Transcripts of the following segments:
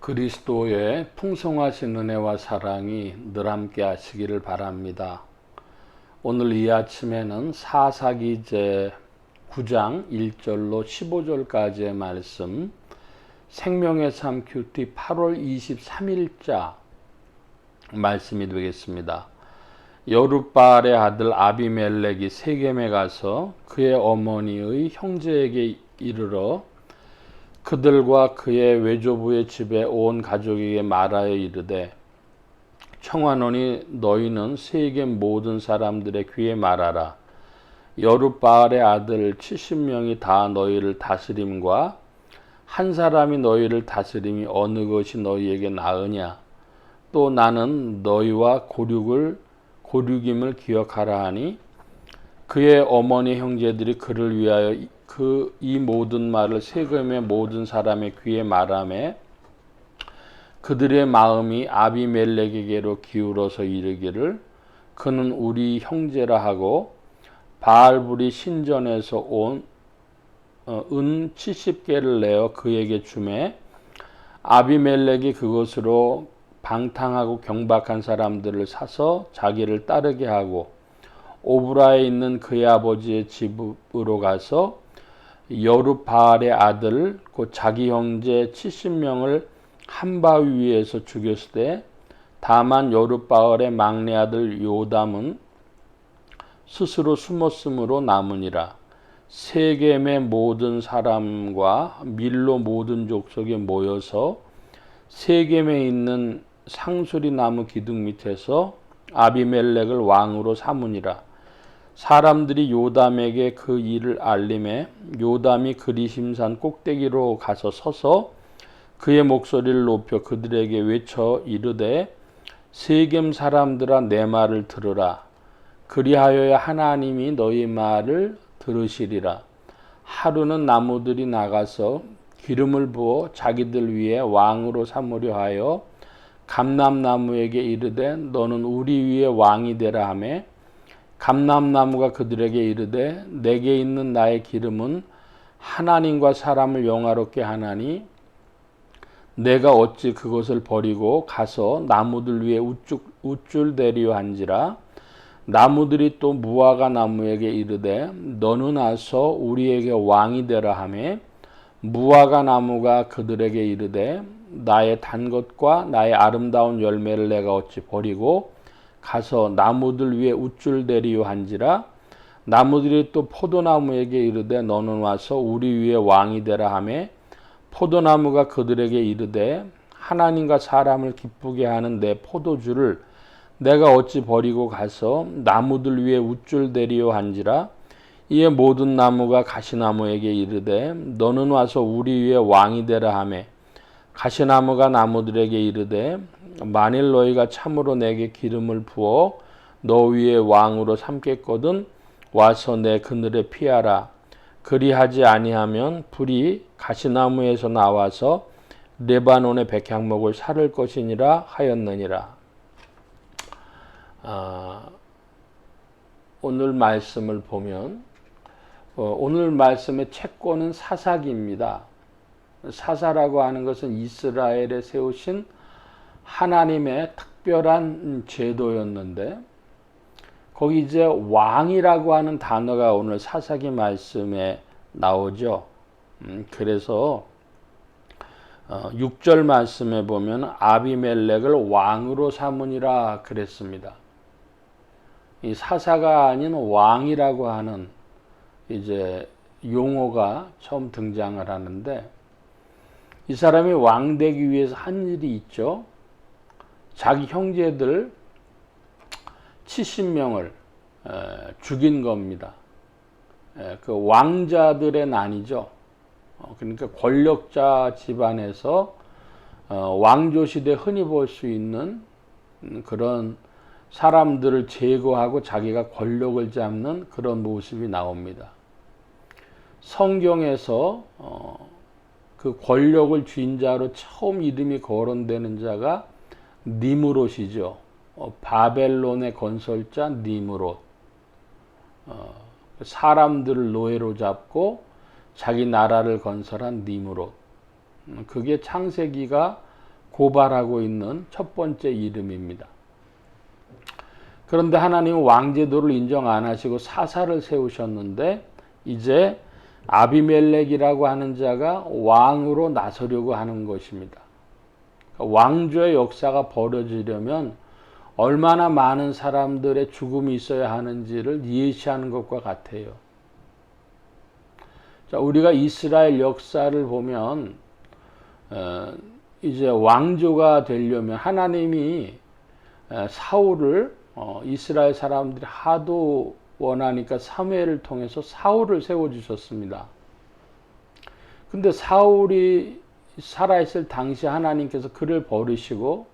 그리스도의 풍성하신 은혜와 사랑이 늘 함께 하시기를 바랍니다. 오늘 이 아침에는 사사기제 9장 1절로 15절까지의 말씀, 생명의 삶 큐티 8월 23일자 말씀이 되겠습니다. 여룻바알의 아들 아비멜렉이 세겜에 가서 그의 어머니의 형제에게 이르러 그들과 그의 외조부의 집에 온 가족에게 말하여 이르되, 청하노니 너희는 세겜 모든 사람들의 귀에 말하라. 여룻바알의 아들 70명이 다 너희를 다스림과 한 사람이 너희를 다스림이 어느 것이 너희에게 나으냐. 또 나는 너희와 고륙임을 기억하라 하니, 그의 어머니 형제들이 그를 위하여 이 모든 말을 세겜의 모든 사람의 귀에 말하매, 그들의 마음이 아비멜렉에게로 기울어서 이르기를 그는 우리 형제라 하고, 바알불이 신전에서 온 은 70개를 내어 그에게 주매, 아비멜렉이 그것으로 방탕하고 경박한 사람들을 사서 자기를 따르게 하고, 오브라에 있는 그의 아버지의 집으로 가서 여룻바알의 아들 곧 자기 형제 70명을 한 바위 위에서 죽였을 때, 다만 여룻바알의 막내 아들 요담은 스스로 숨었으므로 남으니라. 세겜의 모든 사람과 밀로 모든 족속이 모여서 세겜에 있는 상수리 나무 기둥 밑에서 아비멜렉을 왕으로 삼으니라. 사람들이 요담에게 그 일을 알림해 요담이 그리심산 꼭대기로 가서 서서 그의 목소리를 높여 그들에게 외쳐 이르되, 세겜 사람들아 내 말을 들으라. 그리하여야 하나님이 너희 말을 들으시리라. 하루는 나무들이 나가서 기름을 부어 자기들 위에 왕으로 삼으려 하여 감람나무에게 이르되 너는 우리 위에 왕이 되라 하매, 감람나무가 그들에게 이르되 내게 있는 나의 기름은 하나님과 사람을 영화롭게 하나니, 내가 어찌 그것을 버리고 가서 나무들 위에 우쭐대리려 한지라. 나무들이 또 무화과 나무에게 이르되 너는 와서 우리에게 왕이 되라 하매, 무화과 나무가 그들에게 이르되 나의 단 것과 나의 아름다운 열매를 내가 어찌 버리고 가서 나무들 위에 우쭐대리요 한지라. 나무들이 또 포도나무에게 이르되 너는 와서 우리 위에 왕이 되라 하매, 포도나무가 그들에게 이르되 하나님과 사람을 기쁘게 하는 내 포도주를 내가 어찌 버리고 가서 나무들 위에 우쭐대리요 한지라. 이에 모든 나무가 가시나무에게 이르되 너는 와서 우리 위에 왕이 되라 하매, 가시나무가 나무들에게 이르되 만일 너희가 참으로 내게 기름을 부어 너 위에 왕으로 삼겠거든 와서 내 그늘에 피하라. 그리하지 아니하면 불이 가시나무에서 나와서 레바논의 백향목을 사를 것이니라 하였느니라. 오늘 말씀을 보면 오늘 말씀의 채권은 사사기입니다. 사사라고 하는 것은 이스라엘에 세우신 하나님의 특별한 제도였는데, 거기 이제 왕이라고 하는 단어가 오늘 사사기 말씀에 나오죠. 그래서 6절 말씀에 보면 아비멜렉을 왕으로 삼으니라 그랬습니다. 이 사사가 아닌 왕이라고 하는 이제 용어가 처음 등장을 하는데, 이 사람이 왕 되기 위해서 한 일이 있죠. 자기 형제들 70명을 죽인 겁니다. 그 왕자들의 난이죠. 그러니까 권력자 집안에서 왕조 시대 흔히 볼 수 있는 그런 사람들을 제거하고 자기가 권력을 잡는 그런 모습이 나옵니다. 성경에서 그 권력을 쥔 자로 처음 이름이 거론되는 자가 니므롯이죠. 바벨론의 건설자 니므롯. 사람들을 노예로 잡고 자기 나라를 건설한 니므롯. 그게 창세기가 고발하고 있는 첫 번째 이름입니다. 그런데 하나님은 왕제도를 인정 안 하시고 사사를 세우셨는데 이제 아비멜렉이라고 하는 자가 왕으로 나서려고 하는 것입니다. 왕조의 역사가 벌어지려면 얼마나 많은 사람들의 죽음이 있어야 하는지를 예시하는 것과 같아요. 자, 우리가 이스라엘 역사를 보면 이제 왕조가 되려면 하나님이 사울을 이스라엘 사람들이 하도 원하니까 사무엘을 통해서 사울을 세워주셨습니다. 근데 사울이 살아있을 당시 하나님께서 그를 버리시고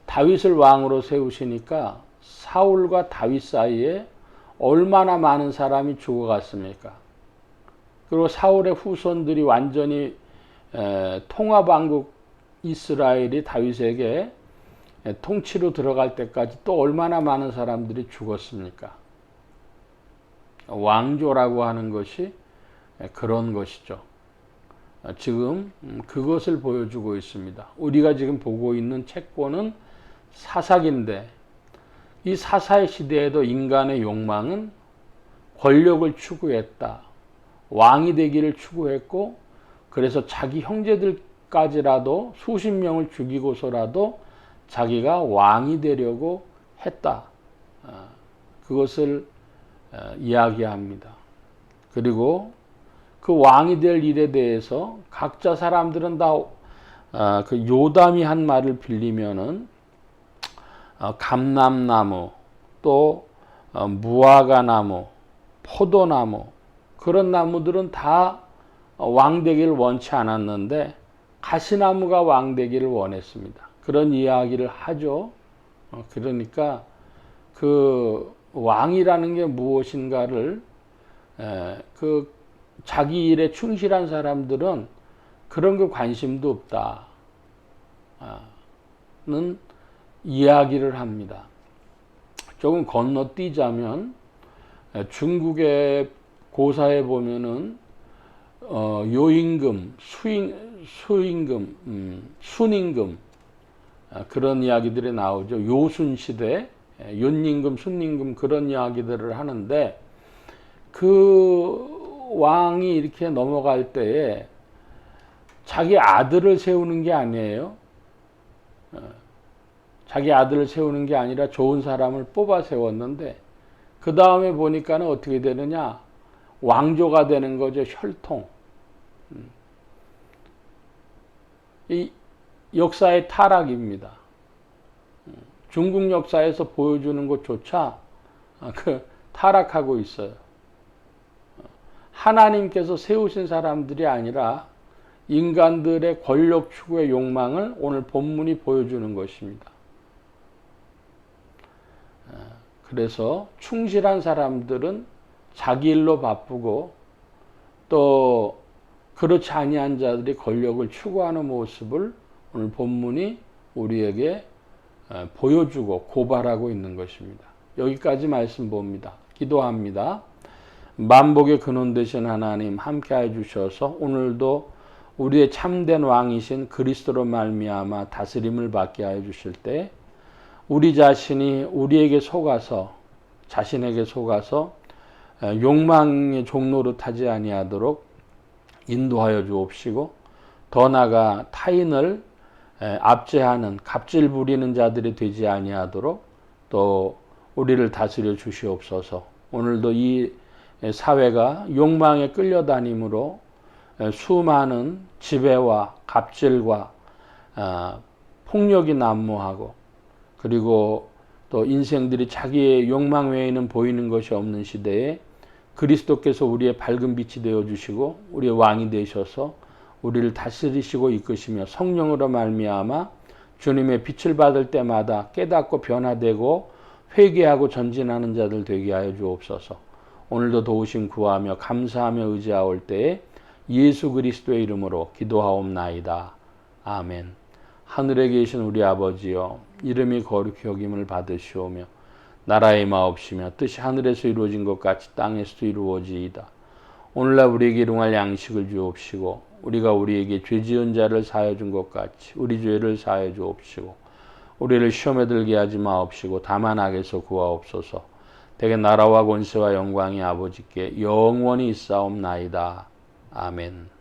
다윗을 왕으로 세우시니까 사울과 다윗 사이에 얼마나 많은 사람이 죽어갔습니까? 그리고 사울의 후손들이 완전히 통합왕국 이스라엘이 다윗에게 통치로 들어갈 때까지 또 얼마나 많은 사람들이 죽었습니까? 왕조라고 하는 것이 그런 것이죠. 지금 그것을 보여주고 있습니다. 우리가 지금 보고 있는 책본은 사사기인데 이 사사의 시대에도 인간의 욕망은 권력을 추구했다. 왕이 되기를 추구했고 그래서 자기 형제들까지라도 수십 명을 죽이고서라도 자기가 왕이 되려고 했다. 그것을 이야기합니다. 그리고 그 왕이 될 일에 대해서 각자 사람들은 다 그 요담이 한 말을 빌리면은 감람나무 또 무화과나무 포도나무 그런 나무들은 다 왕되기를 원치 않았는데 가시나무가 왕되기를 원했습니다. 그런 이야기를 하죠. 그러니까 그 왕이라는 게 무엇인가를 그 자기 일에 충실한 사람들은 그런 거 관심도 없다는 이야기를 합니다. 조금 건너뛰자면 중국의 고사에 보면은 요임금, 순임금 그런 이야기들이 나오죠. 요순 시대 윤임금, 순임금 그런 이야기들을 하는데 그 왕이 이렇게 넘어갈 때에 자기 아들을 세우는 게 아니에요. 자기 아들을 세우는 게 아니라 좋은 사람을 뽑아 세웠는데 그 다음에 보니까는 어떻게 되느냐? 왕조가 되는 거죠. 혈통. 이 역사의 타락입니다. 중국 역사에서 보여주는 것조차 그 타락하고 있어요. 하나님께서 세우신 사람들이 아니라 인간들의 권력 추구의 욕망을 오늘 본문이 보여주는 것입니다. 그래서 충실한 사람들은 자기 일로 바쁘고 또 그렇지 아니한 자들이 권력을 추구하는 모습을 오늘 본문이 우리에게 보여주고 고발하고 있는 것입니다. 여기까지 말씀 봅니다. 기도합니다. 만복의 근원 되신 하나님 함께해 주셔서 오늘도 우리의 참된 왕이신 그리스도로 말미암아 다스림을 받게 하여 주실 때 우리 자신이 우리에게 속아서 자신에게 속아서 욕망의 종로로 타지 아니하도록 인도하여 주옵시고 더 나아가 타인을 압제하는 갑질 부리는 자들이 되지 아니하도록 또 우리를 다스려 주시옵소서. 오늘도 이 사회가 욕망에 끌려다니므로 수많은 지배와 갑질과 폭력이 난무하고 그리고 또 인생들이 자기의 욕망 외에는 보이는 것이 없는 시대에 그리스도께서 우리의 밝은 빛이 되어주시고 우리의 왕이 되셔서 우리를 다스리시고 이끄시며 성령으로 말미암아 주님의 빛을 받을 때마다 깨닫고 변화되고 회개하고 전진하는 자들 되게 하여 주옵소서. 오늘도 도우심 구하며 감사하며 의지하올 때에 예수 그리스도의 이름으로 기도하옵나이다. 아멘. 하늘에 계신 우리 아버지여 이름이 거룩히 여김을 받으시오며 나라의 마옵시며 뜻이 하늘에서 이루어진 것 같이 땅에서도 이루어지이다. 오늘날 우리에게 일용할 양식을 주옵시고 우리가 우리에게 죄 지은 자를 사하여 준 것 같이 우리 죄를 사하여 주옵시고 우리를 시험에 들게 하지 마옵시고 다만 악에서 구하옵소서. 대개 나라와 권세와 영광이 아버지께 영원히 있사옵나이다. 아멘.